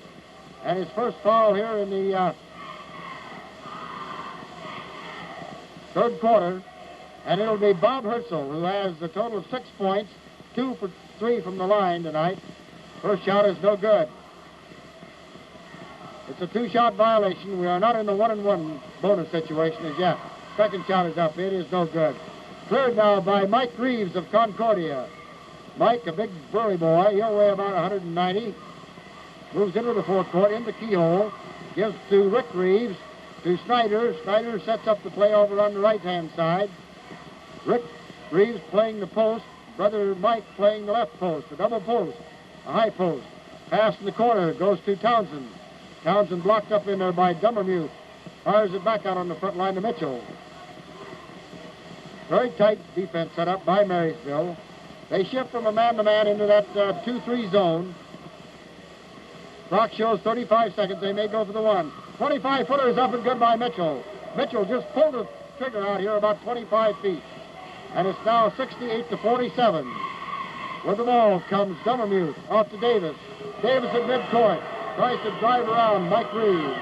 And his first foul here in the third quarter. And it'll be Bob Hertzel, who has a total of 6 points, 2 for 3 from the line tonight. First shot is no good. It's a 2-shot violation. We are not in the 1-and-1 bonus situation as yet. Second shot is up. It is no good. Cleared now by Mike Reeves of Concordia. Mike, a big burly boy. He'll weigh about 190. Moves into the forecourt, in the keyhole. Gives to Rick Reeves, to Snyder. Snyder sets up the play over on the right-hand side. Rick Reeves playing the post. Brother Mike playing the left post. A double post. A high post. Pass in the corner. Goes to Townsend. Townsend blocked up in there by Dummermuth. Fires it back out on the front line to Mitchell. Very tight defense set up by Marysville. They shift from a man-to-man into that 2-3 zone. Clock shows 35 seconds. They may go for the one. 25-footers up and good by Mitchell. Mitchell just pulled the trigger out here about 25 feet. And it's now 68-47. With the ball comes Dummermuth off to Davis. Davis at midcourt. Tries to drive around Mike Reeves.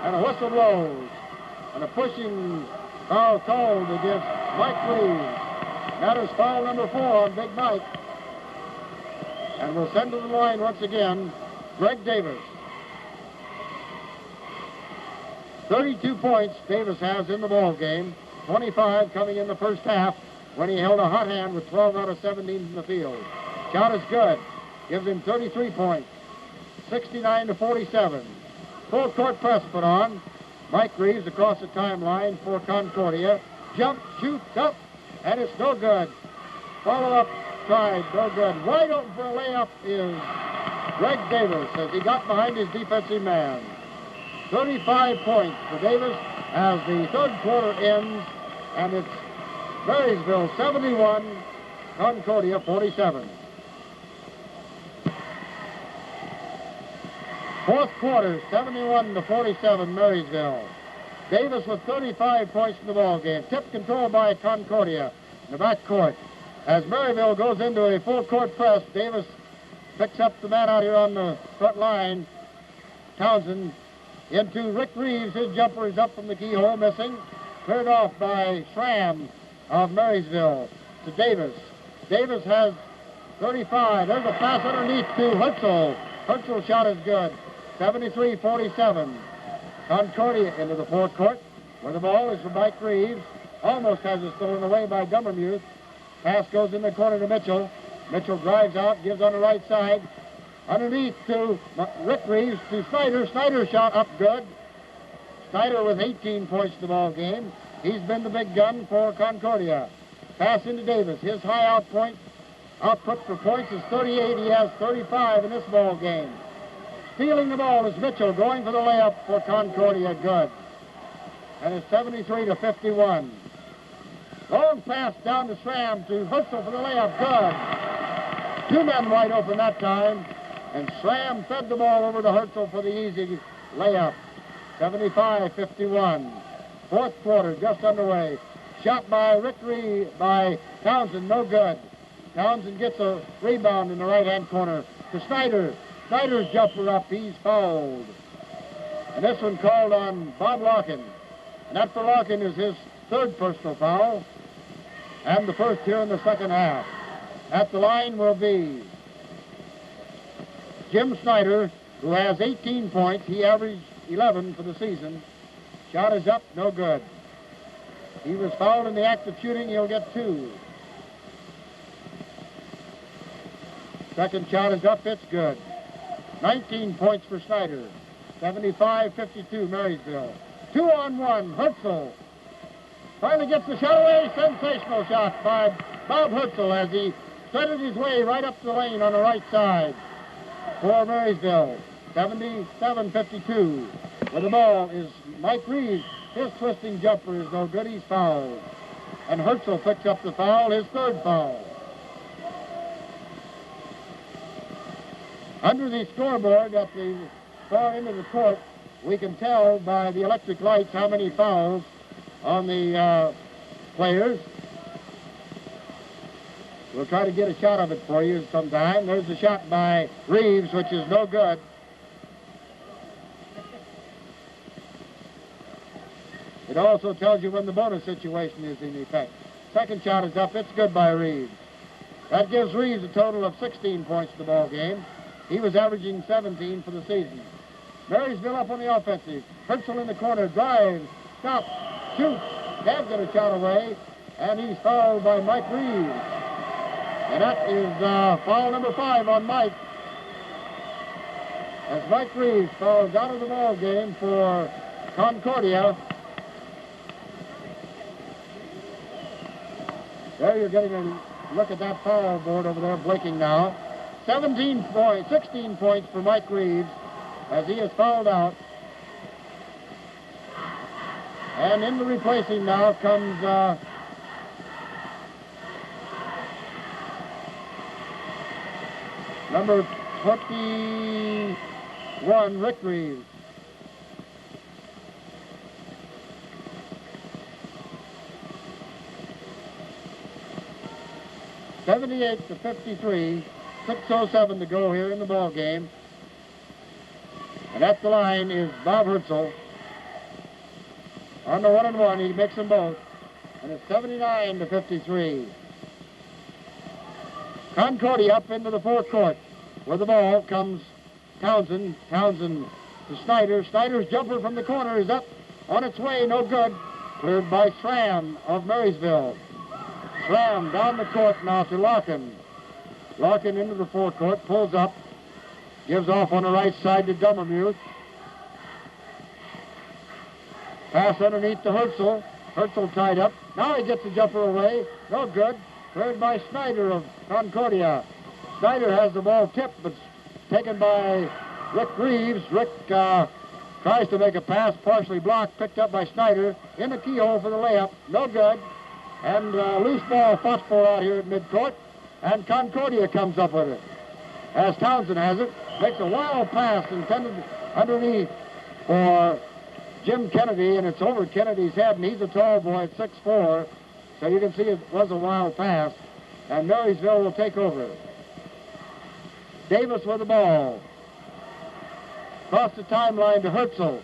And a whistle blows. And a pushing foul called against Mike Reeves. That is foul number 4 on Big Mike. And we'll send to the line once again Greg Davis. 32 points Davis has in the ball game. 25 coming in the first half when he held a hot hand with 12 out of 17 in the field. Shot is good. Gives him 33 points. 69-47. Full court press put on. Mike Reeves across the timeline for Concordia. Jump, shoots up, and it's no good. Follow-up tried, no good. Wide open for a layup is Greg Davis as he got behind his defensive man. 35 points for Davis as the third quarter ends, and it's Marysville 71, Concordia 47. Fourth quarter, 71-47, Marysville. Davis with 35 points in the ball game. Tip controlled by Concordia in the back court. As Maryville goes into a full court press, Davis picks up the man out here on the front line. Townsend into Rick Reeves. His jumper is up from the keyhole, missing. Cleared off by Schramm of Marysville to Davis. Davis has 35. There's a pass underneath to Hutzel. Hutzel's shot is good. 73-47. Concordia into the fourth court, where the ball is for Mike Reeves. Almost has it stolen away by Dummermuth. Pass goes in the corner to Mitchell. Mitchell drives out, gives on the right side. Underneath to Rick Reeves to Snyder. Snyder shot up good. Snyder with 18 points in the ball game. He's been the big gun for Concordia. Pass into Davis. His high output for points is 38. He has 35 in this ball game. Stealing the ball is Mitchell, going for the layup for Concordia, good. And it's 73-51. Long pass down to Schramm to Hutzel for the layup, good. Two men wide open that time, and Schramm fed the ball over to Hutzel for the easy layup. 75-51. Fourth quarter just underway. Shot by by Townsend, no good. Townsend gets a rebound in the right-hand corner to Snyder. Snyder's jumper up, he's fouled. And this one called on Bob Larkin. And that for Larkin is his third personal foul, and the first here in the second half. At the line will be Jim Snyder, who has 18 points. He averaged 11 for the season. Shot is up, no good. He was fouled in the act of shooting, he'll get 2. Second shot is up, it's good. 19 points for Snyder. 75-52, Marysville. 2-on-1, Hutzel. Finally gets the shot away. Sensational shot by Bob Hutzel as he threaded his way right up the lane on the right side for Marysville. 77-52. Where the ball is Mike Reeves. His twisting jumper is no good. He's fouled. And Hutzel picks up the foul, his third foul. Under the scoreboard at the far end of the court, we can tell by the electric lights how many fouls on the players. We'll try to get a shot of it for you sometime. There's a shot by Reeves, which is no good. It also tells you when the bonus situation is in effect. Second shot is up. It's good by Reeves. That gives Reeves a total of 16 points in the ball game. He was averaging 17 for the season. Marysville up on the offensive. Hutzel in the corner, drives, stops, shoots. Can't get a shot away, and he's fouled by Mike Reeves. And that is foul number 5 on Mike. As Mike Reeves fouls out of the ball game for Concordia. There you're getting a look at that foul board over there blinking now. 16 points for Mike Reeves as he is fouled out. And in the replacing now comes number 21, Rick Reeves. 78-53. 6:07 to go here in the ball game. And at the line is Bob Hurtsel. On the 1-and-1, he makes them both. And it's 79-53. Concordia up into the forecourt. With the ball comes Townsend. Townsend to Snyder. Snyder's jumper from the corner is up on its way, no good. Cleared by Schramm of Marysville. Schramm down the court now to Larkin. Larkin into the forecourt, pulls up, gives off on the right side to Dummermuth. Pass underneath to Hurtsel. Hurtsel tied up. Now he gets the jumper away. No good. Cleared by Snyder of Concordia. Snyder has the ball tipped, but taken by Rick Reeves. Rick tries to make a pass, partially blocked, picked up by Snyder. In the keyhole for the layup. No good. And loose ball fought for out here at midcourt. And Concordia comes up with it. As Townsend has it. Makes a wild pass intended underneath for Jim Kennedy, and it's over Kennedy's head, and he's a tall boy at 6'4", so you can see it was a wild pass, and Marysville will take over. Davis with the ball. Across the timeline to Hurtsel.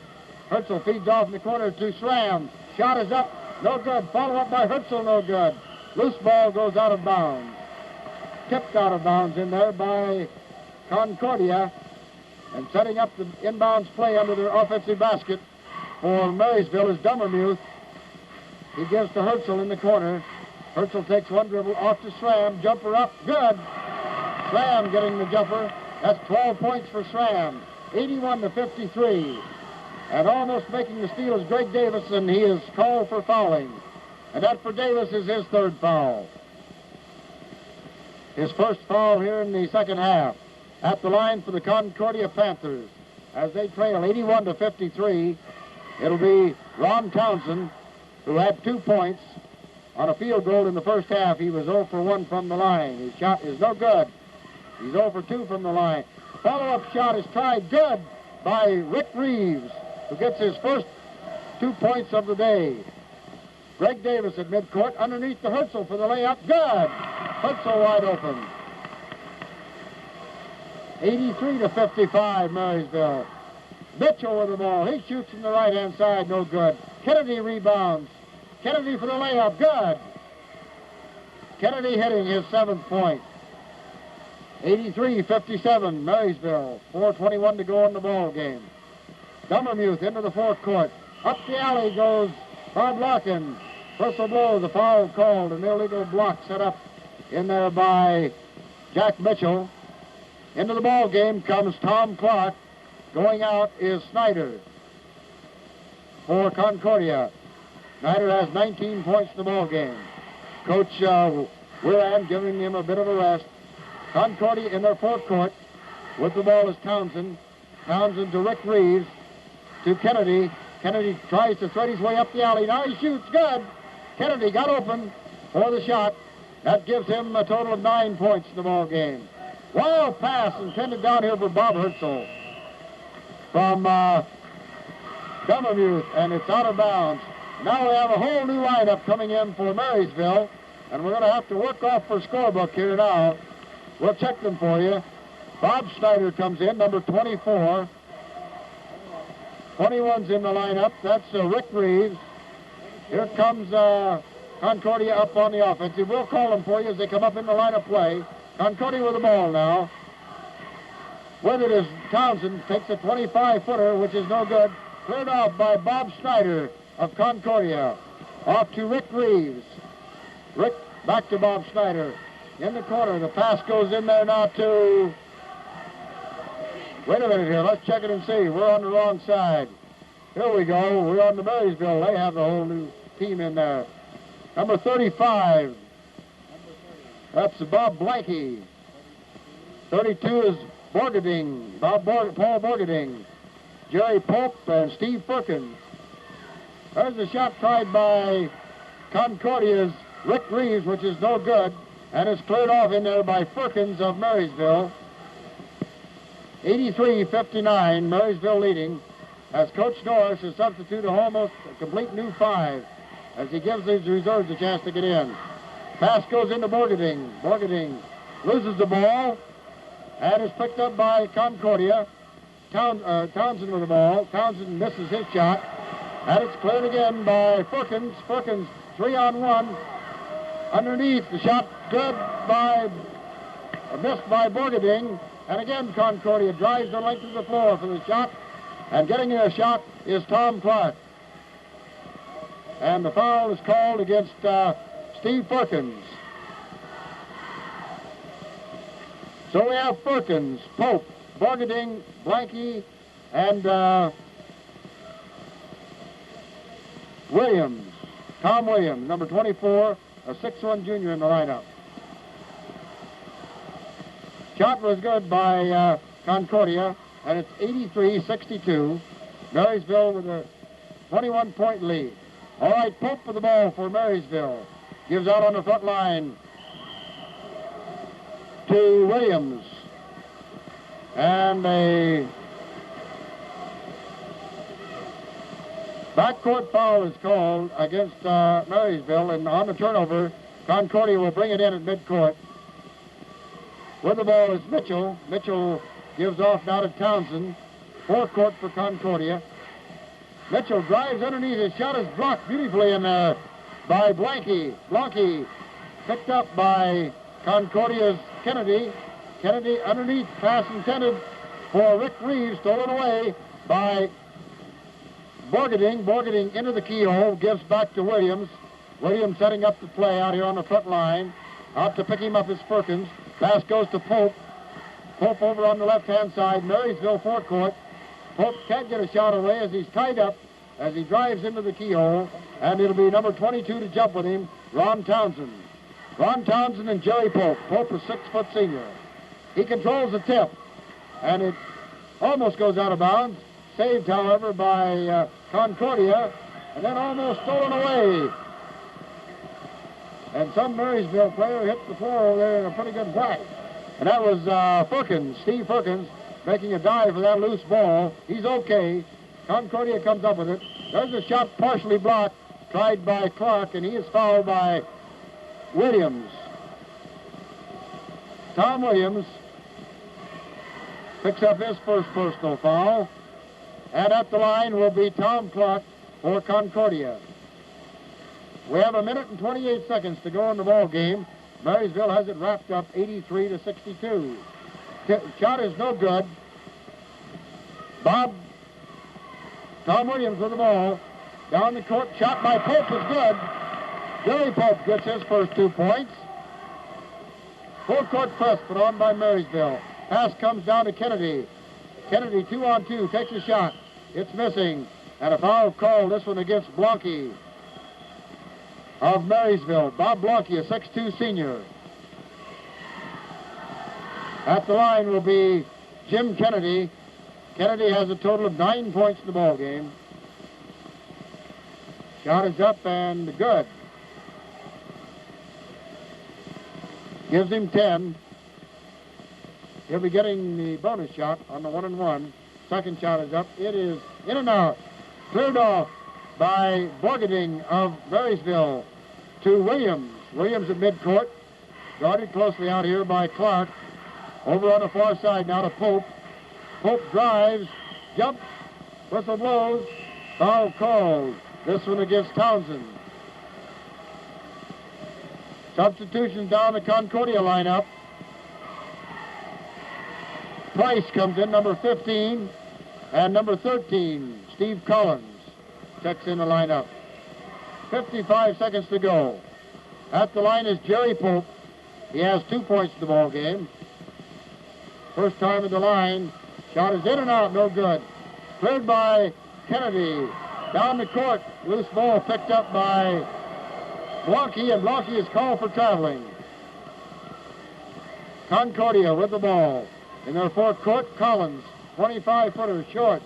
Hurtsel feeds off in the corner to Schramm. Shot is up, no good. Follow up by Hurtsel, no good. Loose ball goes out of bounds. Tipped out of bounds in there by Concordia, and setting up the inbounds play under their offensive basket for Marysville is Dummermuth. He gives to Hurtsel in the corner. Hurtsel takes one dribble off to Schramm. Jumper up, good. Schramm getting the jumper. That's 12 points for Schramm. 81-53. And almost making the steal is Greg Davis, and he is called for fouling. And that for Davis is his third foul. His first foul here in the second half. At the line for the Concordia Panthers as they trail 81-53. It'll be Ron Townsend, who had 2 points on a field goal in the first half. He was 0 for 1 from the line. His shot is no good. He's 0 for 2 from the line. Follow-up shot is tried good by Rick Reeves, who gets his first 2 points of the day. Greg Davis at midcourt, underneath the Hurtsel for the layup. Good! Hurtsel wide open. 83-55, Marysville. Mitchell with the ball. He shoots from the right-hand side, no good. Kennedy rebounds. Kennedy for the layup, good. Kennedy hitting his 7th point. 83-57, Marysville. 4:21 to go in the ball game. Dummermuth into the forecourt. Up the alley goes Bob Larkin. Whistle blows, the foul called, an illegal block set up in there by Jack Mitchell. Into the ball game comes Tom Clark. Going out is Snyder for Concordia. Snyder has 19 points in the ball game. Coach Willan giving him a bit of a rest. Concordia in their forecourt. With the ball is Townsend. Townsend to Rick Reeves. To Kennedy. Kennedy tries to thread his way up the alley. Now he shoots. Good. Kennedy got open for the shot. That gives him a total of 9 points in the ball game. Wild pass intended down here for Bob Hurtsel from Dummermuth, and it's out of bounds. Now we have a whole new lineup coming in for Marysville, and we're going to have to work off for scorebook here now. We'll check them for you. Bob Snyder comes in, number 24. 21's in the lineup. That's Rick Reeves. Here comes Concordia up on the offensive. We'll call them for you as they come up in the line of play. Concordia with the ball now. With it is Townsend, takes a 25-footer, which is no good. Cleared off by Bob Snyder of Concordia. Off to Rick Reeves. Rick back to Bob Snyder. In the corner, the pass goes in there now to... Wait a minute here, let's check it and see. We're on the wrong side. Here we go, we're on the Marysville. They have the whole new team in there. Number 35. That's Bob Blanky. 32 is Borgading, Paul Borgading, Jerry Pope, and Steve Firkins. There's a shot tried by Concordia's Rick Reeves, which is no good, and it's cleared off in there by Firkins of Marysville. 83-59, Marysville leading, as Coach Norris has substituted almost a complete new 5 as he gives his reserves a chance to get in. Pass goes into Borgading. Borgading loses the ball and is picked up by Concordia. Townsend with the ball. Townsend misses his shot. And it's cleared again by Perkins. Perkins 3-on-1. Underneath, the shot good by, missed by Borgading. And again, Concordia drives the length of the floor for the shot. And getting in a shot is Tom Clark. And the foul is called against Steve Perkins. So we have Perkins, Pope, Borgading, Blanky, and Williams. Tom Williams, number 24, a 6'1" junior in the lineup. Shot was good by Concordia, and it's 83-62. Marysville with a 21-point lead. All right, Pope with the ball for Marysville. Gives out on the front line to Williams. And a backcourt foul is called against Marysville, and on the turnover, Concordia will bring it in at midcourt. With the ball is Mitchell. Mitchell gives off now to Townsend. Forecourt for Concordia. Mitchell drives underneath. His shot is blocked beautifully in there by Blanky. Blanky picked up by Concordia's Kennedy. Kennedy underneath, pass intended for Rick Reeves, stolen away by Borgading. Borgading into the keyhole, gives back to Williams. Williams setting up the play out here on the front line. Out to pick him up is Perkins. Pass goes to Pope. Pope over on the left-hand side. Marysville forecourt. Pope can't get a shot away as he's tied up as he drives into the keyhole. And it'll be number 22 to jump with him, Ron Townsend. Ron Townsend and Jerry Pope. Pope is 6-foot senior. He controls the tip, and it almost goes out of bounds. Saved, however, by Concordia, and then almost stolen away. And some Marysville player hit the floor over there in a pretty good whack. And that was Perkins, Steve Perkins, making a dive for that loose ball. He's okay. Concordia comes up with it. There's a shot partially blocked, tried by Clark, and he is fouled by Williams. Tom Williams picks up his first personal foul. And at the line will be Tom Clark for Concordia. We have 1 minute and 28 seconds to go in the ball game. Marysville has it wrapped up 83-62. Shot is no good. Tom Williams with the ball. Down the court, shot by Pope is good. Jerry Pope gets his first 2 points. Full court press put on by Marysville. Pass comes down to Kennedy. Kennedy 2-on-2, takes a shot. It's missing. And a foul called, this one against Blanky of Marysville. Bob Blanky, a 6'2" senior. At the line will be Jim Kennedy. Kennedy has a total of 9 points in the ball game. Shot is up and good. Gives him 10. He'll be getting the bonus shot on the 1-and-1. Second shot is up. It is in and out. Cleared off by Borgading of Marysville to Williams. Williams at midcourt. Guarded closely out here by Clark. Over on the far side now to Pope. Pope drives, jumps, whistle blows, foul called. This one against Townsend. Substitutions down the Concordia lineup. Price comes in, number 15, and number 13, Steve Collins, checks in the lineup. 55 seconds to go. At the line is Jerry Pope. He has 2 points in the ball game. First time at the line. Shot is in and out, no good. Cleared by Kennedy. Down the court, loose ball picked up by Blanky, and Blanky is called for traveling. Concordia with the ball. In their forecourt, Collins, 25-footer short.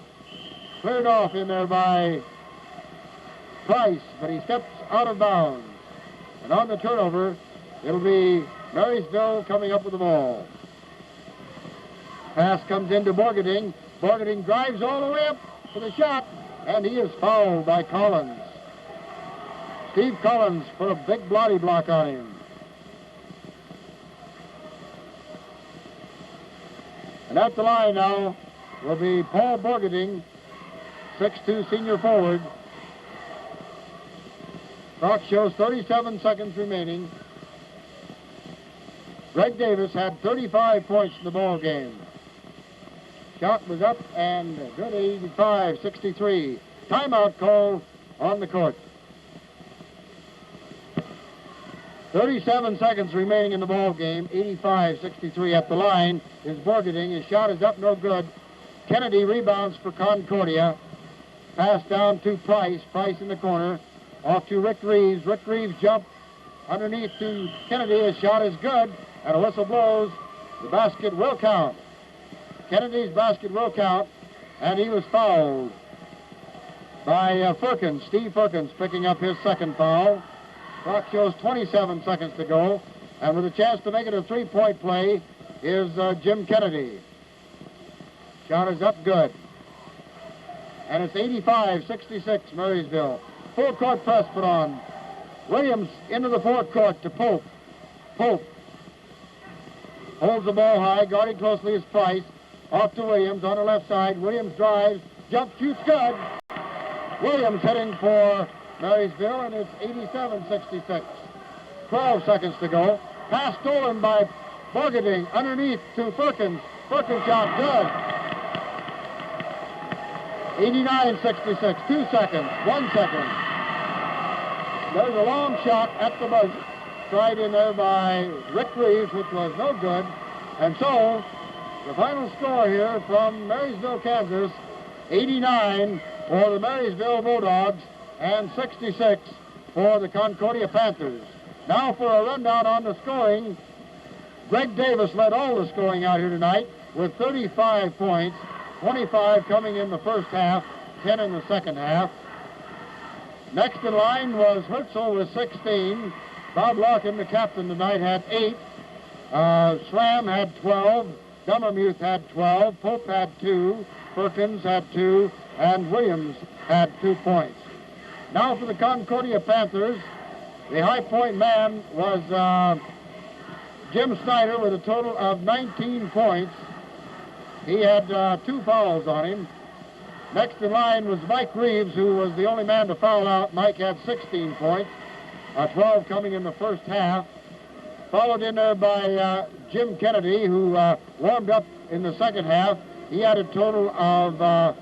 Cleared off in there by Price, but he steps out of bounds. And on the turnover, it'll be Marysville coming up with the ball. Pass comes into Borgading. Borgading drives all the way up for the shot, and he is fouled by Collins. Steve Collins put a big body block on him. And at the line now will be Paul Borgading, 6'2" senior forward. Clock shows 37 seconds remaining. Greg Davis had 35 points in the ball game. Shot was up and good, 85-63. Timeout call on the court. 37 seconds remaining in the ball game. 85-63 at the line is Borgading. His shot is up, no good. Kennedy rebounds for Concordia. Pass down to Price. Price in the corner. Off to Rick Reeves. Rick Reeves jump underneath to Kennedy. His shot is good, and a whistle blows. The basket will count. Kennedy's basket will count, and he was fouled by Firkins. Steve Firkins picking up his second foul. Clock shows 27 seconds to go, and with a chance to make it a three-point play is Jim Kennedy. Shot is up, good. And it's 85-66, Marysville. Full court press put on. Williams into the forecourt to Pope. Pope holds the ball high, guarding closely is Price. Off to Williams on the left side. Williams drives, jump, shoots, good. Williams heading for Marysville, and it's 87-66. 12 seconds to go. Pass stolen by Borgading underneath to Firkins. Firkins shot, good. 89-66, 2 seconds, 1 second. There's a long shot at the buzzer. Tried in there by Rick Reeves, which was no good. And so, the final score here from Marysville, Kansas, 89 for the Marysville Bulldogs and 66 for the Concordia Panthers. Now for a rundown on the scoring. Greg Davis led all the scoring out here tonight with 35 points, 25 coming in the first half, 10 in the second half. Next in line was Herzl with 16. Bob Larkin, the captain tonight, had 8. Schramm had 12. Dummermuth had 12. Pope had 2. Perkins had 2. And Williams had 2 points. Now for the Concordia Panthers, the high point man was Jim Snyder with a total of 19 points. He had 2 fouls on him. Next in line was Mike Reeves, who was the only man to foul out. Mike had 16 points, 12 coming in the first half. Followed in there by Jim Kennedy, who warmed up in the second half. He had a total of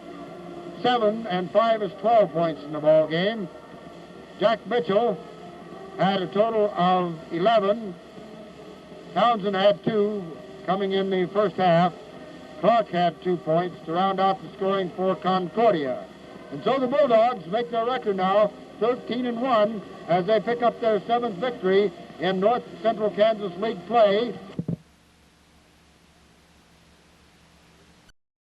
7, and 5 is 12 points in the ball game. Jack Mitchell had a total of 11. Townsend had 2 coming in the first half. Clark had 2 points to round out the scoring for Concordia. And so the Bulldogs make their record now 13-1 as they pick up their 7th victory in North Central Kansas League play.